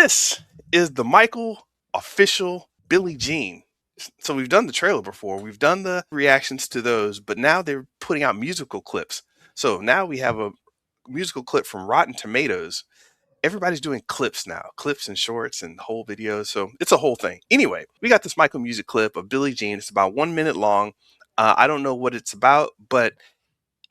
This is the Michael official Billie Jean. So we've done the trailer before, we've done the reactions to those, but now they're putting out musical clips. So now we have a musical clip from Rotten Tomatoes. Everybody's doing clips now, clips and shorts and whole videos. So it's a whole thing. Anyway, we got this Michael music clip of Billie Jean. It's about 1 minute long. I don't know what it's about, but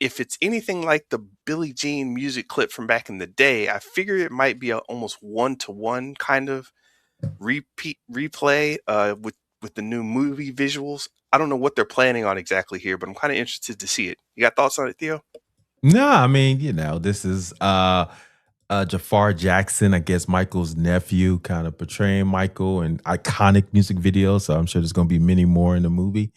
if it's anything like the Billie Jean music clip from back in the day, I figure it might be a almost one-to-one kind of replay with the new movie visuals. I don't know what they're planning on exactly here, but I'm kind of interested to see it. You got thoughts on it, Theo? No, I mean, this is Jaafar Jackson, I guess Michael's nephew, kind of portraying Michael in iconic music videos. So I'm sure there's going to be many more in the movie.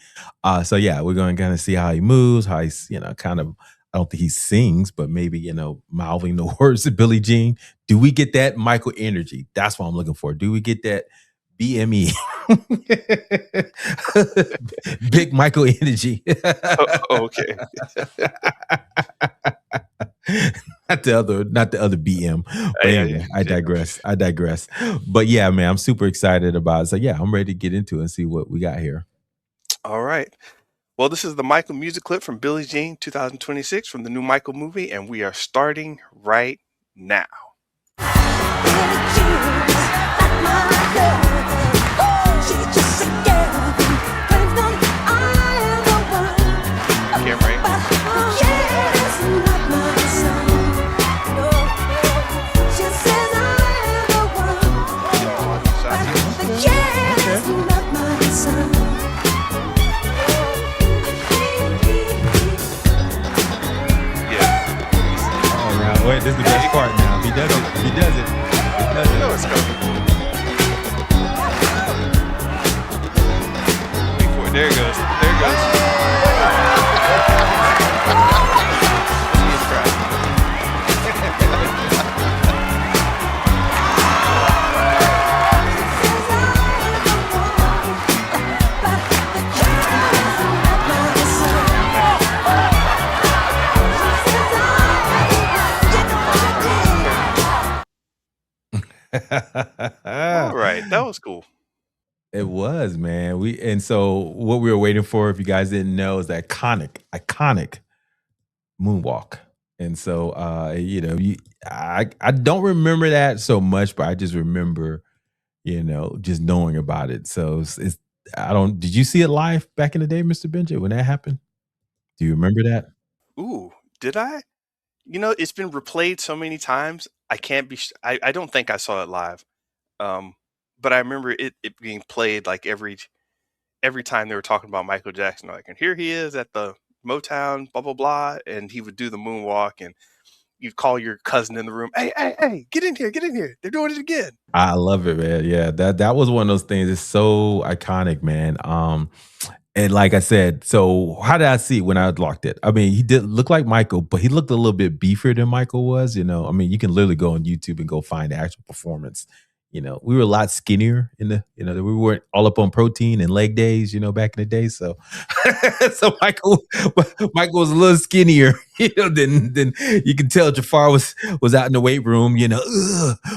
So yeah, we're going to kind of see how he moves, how he's, kind of, I don't think he sings, but maybe, mouthing the words of Billie Jean. Do we get that Michael energy? That's what I'm looking for. Do we get that BME? Big Michael energy. Okay. Not the other BM. But anyway, I digress. But yeah, man, I'm super excited about it. So yeah, I'm ready to get into it and see what we got here. All right. Well, this is the Michael music clip from Billie Jean 2026 from the new Michael movie, and we are starting right now. Wait, this is the best part now. He does it. You know it's coming. Wait for it. There it goes. All right, that was cool. It was, man. And so what we were waiting for, if you guys didn't know, is the iconic Moonwalk. And so I don't remember that so much, but I just remember, just knowing about it. So did you see it live back in the day, Mr. Benja, when that happened? Do you remember that? Ooh, did I? It's been replayed so many times. I can't be. I don't think I saw it live, but I remember it being played like every time they were talking about Michael Jackson. Like, and here he is at the Motown, blah blah blah, and he would do the moonwalk, and you'd call your cousin in the room, hey, get in here, they're doing it again. I love it, man. Yeah, that was one of those things. It's so iconic, man. And like I said, so how did I see when I locked it? I mean, he did look like Michael, but he looked a little bit beefier than Michael was. I mean, you can literally go on YouTube and go find the actual performance. We were a lot skinnier we weren't all up on protein and leg days, back in the day. So, so Michael was a little skinnier, than you can tell Jaafar was out in the weight room,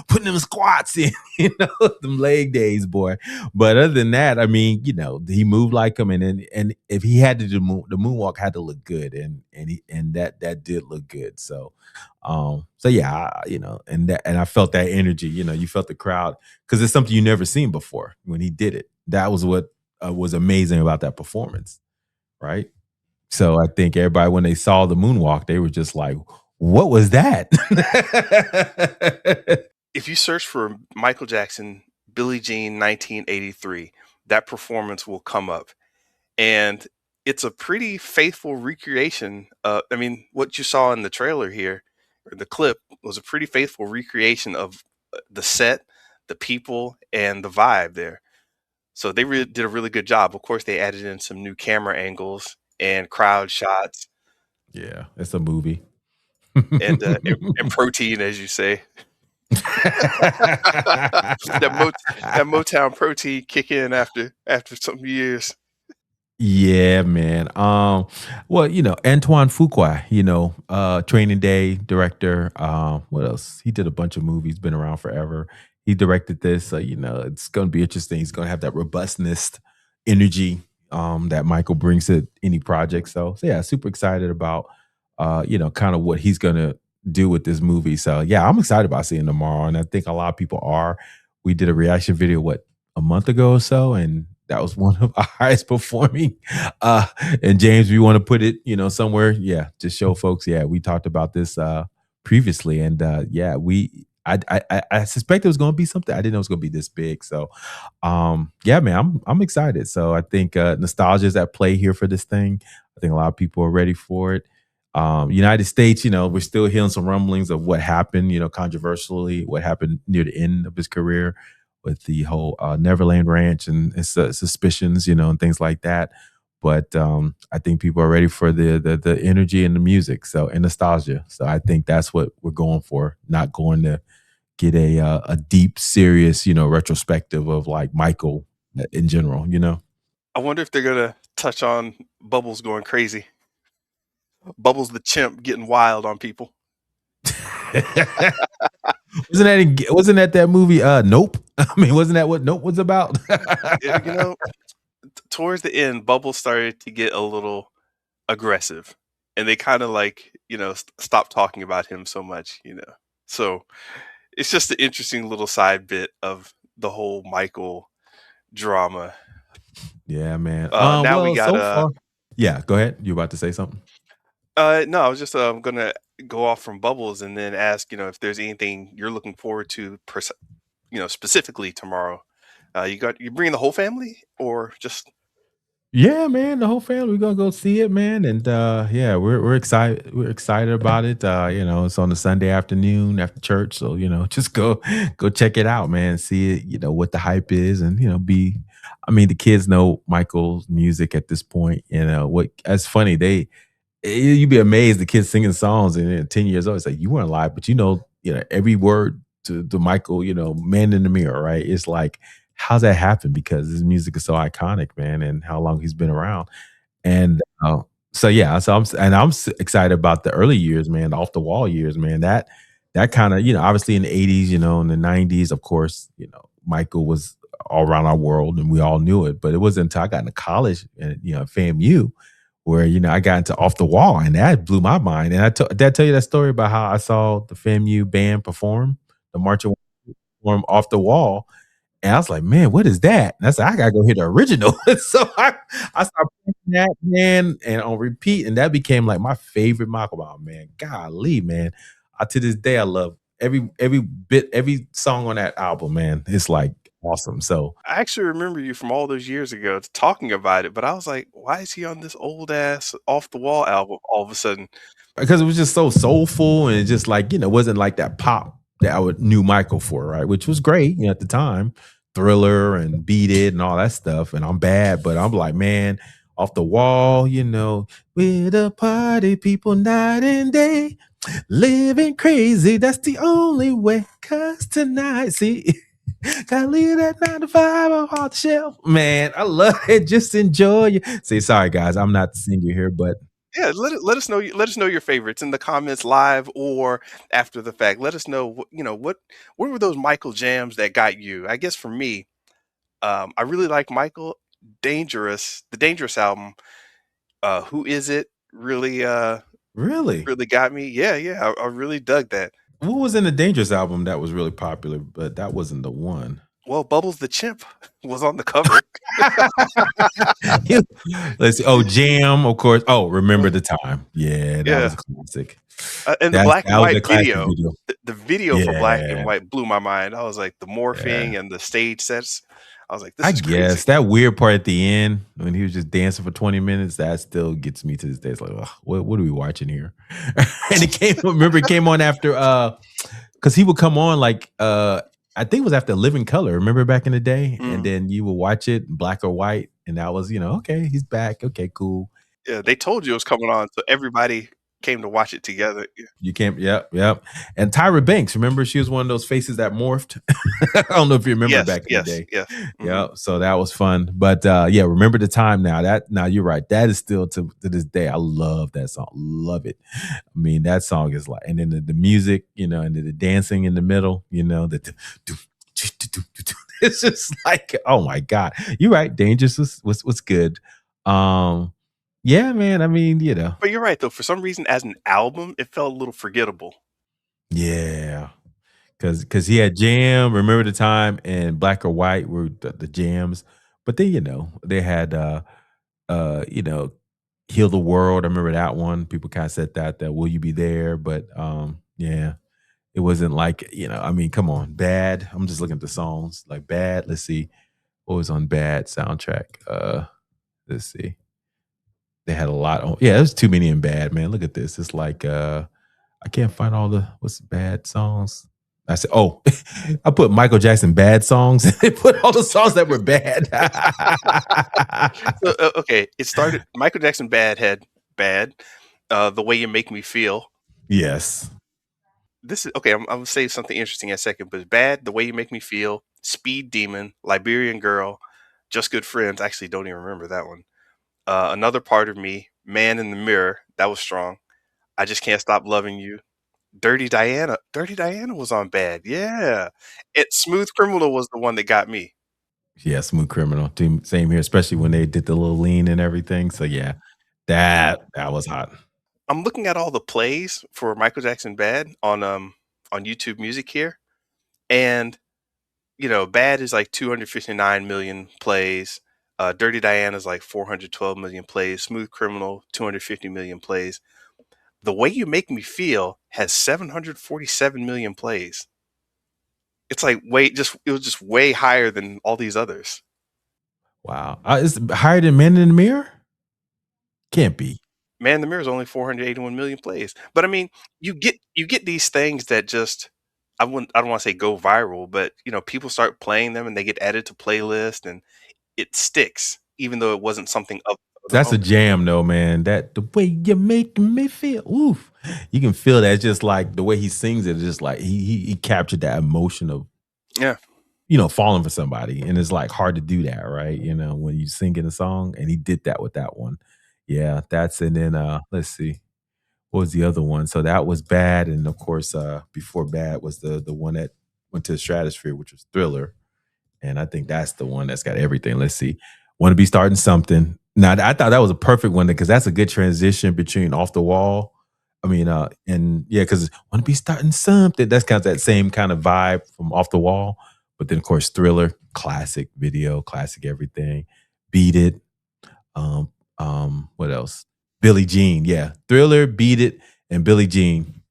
putting them squats in, them leg days, boy. But other than that, I mean, he moved like him, and if he had to do the moonwalk had to look good, and that did look good. So yeah, and I felt that energy. You felt the crowd because it's something you never seen before when he did it. That was what was amazing about that performance, right? So I think everybody, when they saw the moonwalk, they were just like, "What was that?" If you search for Michael Jackson, Billie Jean 1983, that performance will come up, and it's a pretty faithful recreation. I mean, what you saw in the trailer here, or the clip, was a pretty faithful recreation of the set, the people, and the vibe there. So they did a really good job. Of course, they added in some new camera angles and crowd shots. Yeah, it's a movie. And protein, as you say. that Motown protein kick in after some years. Yeah, man. Well, Antoine Fuqua, Training Day director. What else? He did a bunch of movies, been around forever. He directed this, so it's going to be interesting. He's going to have that robustness, energy that Michael brings to any project. So yeah, super excited about kind of what he's going to do with this movie. So yeah, I'm excited about seeing tomorrow, and I think a lot of people are. We did a reaction video a month ago or so, and that was one of our highest performing. Uh, and James, we want to put it, somewhere. Yeah, just show folks. Yeah, we talked about this previously, and yeah, I suspect it was going to be something. I didn't know it was going to be this big. So, yeah, man, I'm excited. So I think nostalgia is at play here for this thing. I think a lot of people are ready for it. United States, we're still hearing some rumblings of what happened, controversially, what happened near the end of his career with the whole Neverland Ranch and suspicions, and things like that. But I think people are ready for the energy and the music, and nostalgia. So I think that's what we're going for. Not going to get a deep, serious, retrospective of like Michael in general. I wonder if they're gonna touch on Bubbles going crazy. Bubbles the chimp getting wild on people. Wasn't that movie? Nope. I mean, wasn't that what Nope was about? You know, towards the end, Bubbles started to get a little aggressive, and they kind of like stopped talking about him so much. So it's just an interesting little side bit of the whole Michael drama. Yeah, man. Now we Well, got so far, yeah. Go ahead. You about to say something? no, I was just gonna go off from Bubbles and then ask if there's anything you're looking forward to, specifically tomorrow. You bringing the whole family or just Yeah, man, the whole family, we're gonna go see it, man. And yeah, we're excited. We're excited about it. It's on a Sunday afternoon after church. So, just go check it out, man. See it, what the hype is, and be I mean, the kids know Michael's music at this point. What that's funny, you'd be amazed the kids singing songs and then 10 years old. It's like you weren't live, but every word to Michael, Man in the Mirror, right? It's like, how's that happen? Because his music is so iconic, man, and how long he's been around. And so yeah, I'm excited about the early years, man, the off the wall years, man. That kind of, obviously in the 80s, in the 90s, of course, Michael was all around our world and we all knew it. But it wasn't until I got into college and FAMU where I got into Off the Wall, and that blew my mind. And did I tell you that story about how I saw the FAMU band perform the marching perform Off the Wall, and I was like, man, what is that? And I said, I gotta go hear the original. So I started playing that, man, and on repeat, and that became like my favorite Michael Ball, man. Golly, man. To this day, I love every song on that album, man. It's like awesome. So I actually remember you from all those years ago talking about it, but I was like, why is he on this old ass off the wall album all of a sudden? because it was just so soulful and it just like wasn't like that pop that I would knew Michael for, right? Which was great, at the time, Thriller and Beat It and all that stuff. And I'm bad, but I'm like, man, Off the Wall, we're the party people night and day, living crazy. That's the only way. Cause tonight, see, gotta leave that 9 to 5 off the shelf, man. I love it. Just enjoy you. See, sorry guys, I'm not the singer here, but Yeah, let us know your favorites in the comments live or after the fact. Let us know what were those Michael jams that got you? I guess for me, I really like Michael Dangerous, the Dangerous album. Who is it? really. Really got me. Yeah, yeah, I really dug that. What was in the Dangerous album that was really popular, but that wasn't the one? Well, Bubbles the Chimp was on the cover. You- Let's see. Oh, Jam, of course. Oh, Remember the Time. Yeah, that was Yeah, a classic. and the That black and that was a white classic video. video. The video for black and Yeah, white blew my mind. I was like the yeah. morphing and the stage sets. I was like, I this is crazy. guess that weird part at the end when he was just dancing for 20 minutes, that still gets me to this day. It's like, ugh, what are we watching here? And it came on after because he would come on like I think it was after Living Color, remember back in the day? And Mm. then you would watch it black or white, and that was, okay, he's back. Okay, cool. Yeah, they told you it was coming on, so everybody came to watch it together. Yeah. You can't, yep, yep. And Tyra Banks, remember she was one of those faces that morphed. I don't know if you remember Yes, back in the yes, day. yes. Yeah, so that was fun. But yeah, Remember the Time now. Now you're right. That is still to this day. I love that song. Love it. I mean, that song is like, and then the music, and then the dancing in the middle, the It's just like, oh my god, you're right. Dangerous was good. Um, yeah, man. I mean, But you're right though. For some reason, as an album, it felt a little forgettable. yeah, because he had Jam, Remember the Time, and Black or White were the jams. But then they had you know, Heal the World. I remember that one. People kind of said that Will You Be There? But yeah, it wasn't like, I mean, come on, Bad. I'm just looking at the songs. Like Bad, let's see. What was on Bad soundtrack? Let's see. They had a lot on, yeah, there's too many in Bad, man. Look at this. It's like I can't find all the what's bad songs. I said, oh, I put Michael Jackson bad songs and they put all the songs that were bad. So, okay, it started. Michael Jackson Bad had Bad. The Way You Make Me Feel. Yes. This is okay. I'm gonna say something interesting in a second, but Bad, The Way You Make Me Feel, Speed Demon, Liberian Girl, Just Good Friends. Actually, don't even remember that one. Another Part of Me, Man in the Mirror. That was strong. I Just Can't Stop Loving You. Dirty Diana. Dirty Diana was on Bad. Yeah. Smooth Criminal was the one that got me. Yeah, Smooth Criminal. Same here, especially when they did the little lean and everything. So yeah, that was hot. I'm looking at all the plays for Michael Jackson Bad on YouTube Music here, and Bad is like 259 million plays. Dirty Diana is like 412 million plays. Smooth Criminal 250 million plays. The Way You Make Me Feel has 747 million plays. It's like it was just way higher than all these others. Wow. It's higher than Men in the Mirror? Can't be. Man in the Mirror is only 481 million plays. But I mean, you get these things that just I don't want to say go viral, but people start playing them and they get added to playlists and it sticks, even though it wasn't something of the That's a moment. jam though, man. That the way you make me feel. Oof. You can feel that. It's just like the way he sings it, it's just like he captured that emotion of Yeah. falling for somebody. And it's like hard to do that, right? When you sing in a song, and he did that with that one. Yeah, that's and then let's see. What was the other one? So that was Bad, and of course, before Bad was the one that went to the stratosphere, which was Thriller. And I think that's the one that's got everything. Let's see. Want to Be Starting Something. Now, I thought that was a perfect one because that's a good transition between Off the Wall. I mean, and yeah, because Want to Be Starting Something. That's kind of that same kind of vibe from Off the Wall. But then, of course, Thriller, classic video, classic everything. Beat It. Um, what else? Billie Jean. Yeah. Thriller, Beat It, and Billie Jean.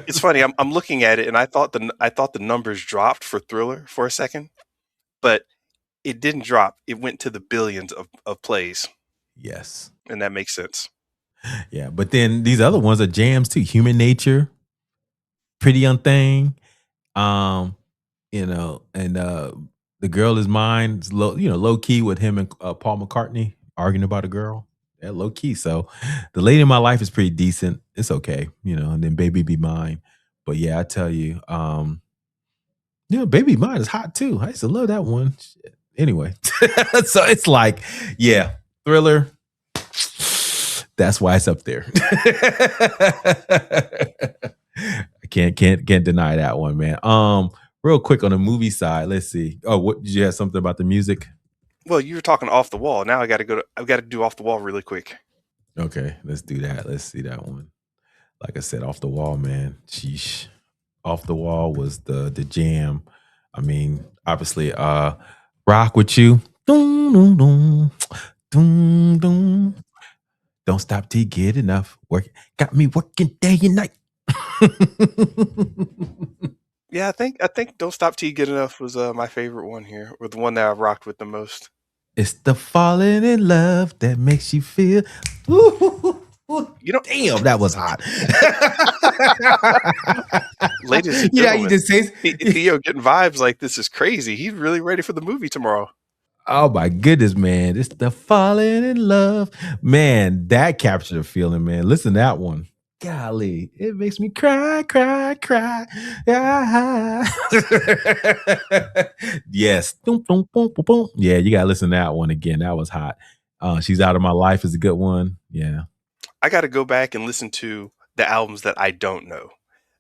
It's funny. I'm looking at it and I thought the numbers dropped for Thriller for a second, but it didn't drop. It went to the billions of plays, Yes. and that makes sense. Yeah. But then these other ones are jams too. Human Nature, Pretty Young Thing. Um, and The Girl Is Mine. It's low key with him and Paul McCartney arguing about a girl. Yeah, low key. So The Lady in My Life is pretty decent. It's okay, and then Baby Be Mine. But yeah, I tell you, Baby Be Mine is hot too. I used to love that one. Shit. Anyway, so it's like, yeah, Thriller. That's why it's up there. I can't deny that one, man. Real quick on the movie side, let's see. Oh, what did you have something about the music? Well, you were talking Off the Wall. Now I've got to do Off the Wall really quick. Okay, let's do that. Let's see that one. Like I said, Off the Wall, man. Sheesh. Off the Wall was the jam. I mean, obviously, Rock With You. Dun, dun, dun. Dun, dun. Don't stop till you get enough. Work got me working day and night. Yeah, I think Don't Stop Till You Get Enough was my favorite one here, or the one that I've rocked with the most. It's the falling in love that makes you feel. Ooh, You know, damn, that was hot. ladies and Yeah, you gentlemen, just say, Theo getting vibes like this is crazy. He's really ready for the movie tomorrow. oh my goodness, man. It's the falling in love. Man, that captured a feeling, man. Listen to that one. Golly, it makes me cry, cry, cry. Ah. Yes. Boom, boom, boom, boom, boom. Yeah, you gotta listen to that one again. That was hot. She's Out of My Life is a good one. Yeah. I got to go back and listen to the albums that I don't know.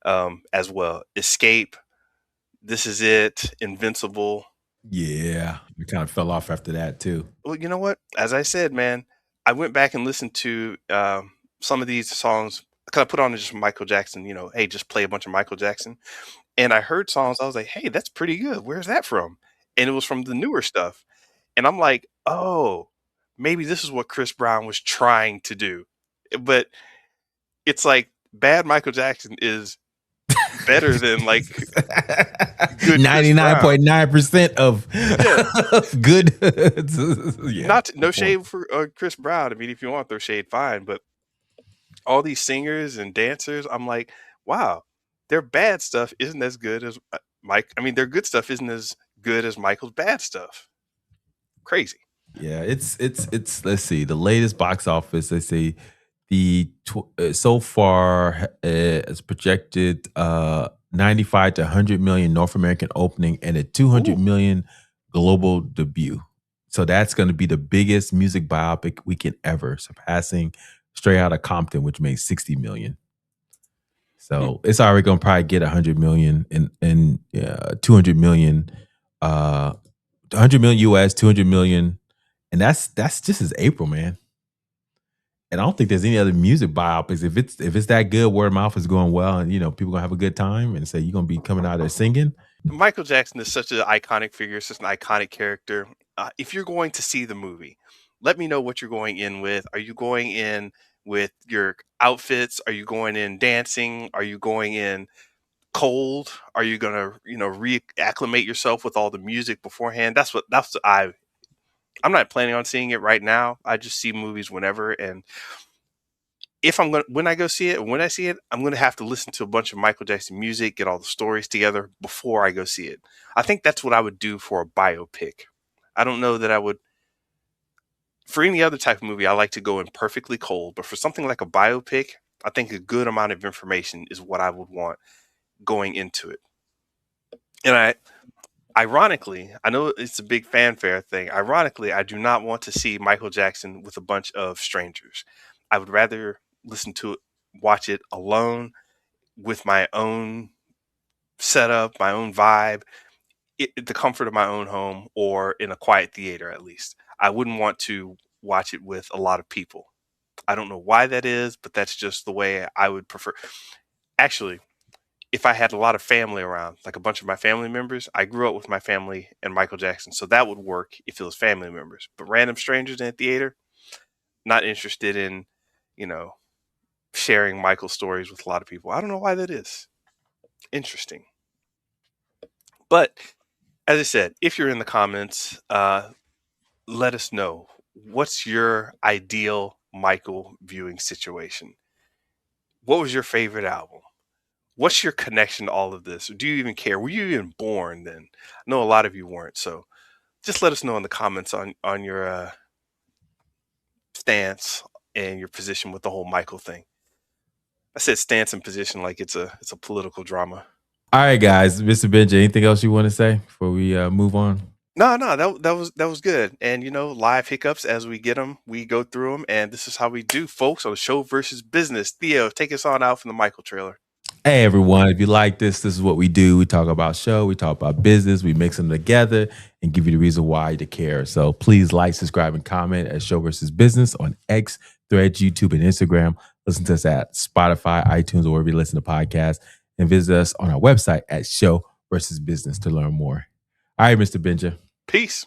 as well. Escape, This Is It, Invincible. Yeah, we kind of fell off after that too. Well, you know what? As I said, man, I went back and listened to some of these songs. Cause I put on just Michael Jackson, hey, just play a bunch of Michael Jackson. And I heard songs, I was like, hey, that's pretty good. Where's that from? And it was from the newer stuff. And I'm like, oh, maybe this is what Chris Brown was trying to do. But it's like bad Michael Jackson is better than like good Chris Brown. 99.9% of Yeah. good. Yeah. No shade for Chris Brown. I mean, if you want to throw shade, fine. But all these singers and dancers, I'm like, wow, their bad stuff isn't as good as Mike. I mean, their good stuff isn't as good as Michael's bad stuff. Crazy. Yeah, it's let's see, the latest box office, let's see, so far it's projected 95 to 100 million North American opening and a 200 Ooh. million global debut. So that's going to be the biggest music biopic weekend ever, surpassing Straight Outta Compton, which made 60 million. So it's already going to probably get 100 million and 200 million 100 million US, 200 million, and that's just as April, man. And I don't think there's any other music biopics. If it's that good, word of mouth is going well, and people gonna have a good time, and say you're gonna be coming out there singing. Michael Jackson is such an iconic figure, such an iconic character. If you're going to see the movie, let me know what you're going in with. Are you going in with your outfits? Are you going in dancing? Are you going in cold? Are you gonna, reacclimate yourself with all the music beforehand? I'm not planning on seeing it right now. I just see movies whenever, and when I go see it, when I see it, I'm gonna have to listen to a bunch of Michael Jackson music, get all the stories together before I go see it. I think that's what I would do for a biopic. I don't know that I would for any other type of movie. I like to go in perfectly cold, but for something like a biopic, I think a good amount of information is what I would want going into it. And ironically, I know it's a big fanfare thing. Ironically, I do not want to see Michael Jackson with a bunch of strangers. I would rather watch it alone with my own setup, my own vibe, the comfort of my own home, or in a quiet theater at least. I wouldn't want to watch it with a lot of people. I don't know why that is, but that's just the way I would prefer. Actually, if I had a lot of family around, like a bunch of my family members, I grew up with my family and Michael Jackson, so that would work if it was family members. But random strangers in a theater, not interested in, sharing Michael stories with a lot of people. I don't know why that is. Interesting. But as I said, if you're in the comments, let us know, what's your ideal Michael viewing situation? What was your favorite album? What's your connection to all of this? Do you even care? Were you even born then? I know a lot of you weren't. So just let us know in the comments on your stance and your position with the whole Michael thing. I said stance and position like it's a political drama. All right, guys, Mr. Benja, anything else you want to say before we move on? No, that was good. And live hiccups as we get them, we go through them, and this is how we do, folks, on the Show versus Business. Theo, take us on out from the Michael trailer. Hey everyone, if you like this is what we do. We talk about show, we talk about business, we mix them together and give you the reason why to care. So please like, subscribe, and comment at Show versus Business on X, Threads, YouTube, and Instagram. Listen to us at Spotify, iTunes, or wherever you listen to podcasts, and visit us on our website at Show versus Business to learn more. All right, Mr. Benja. Peace.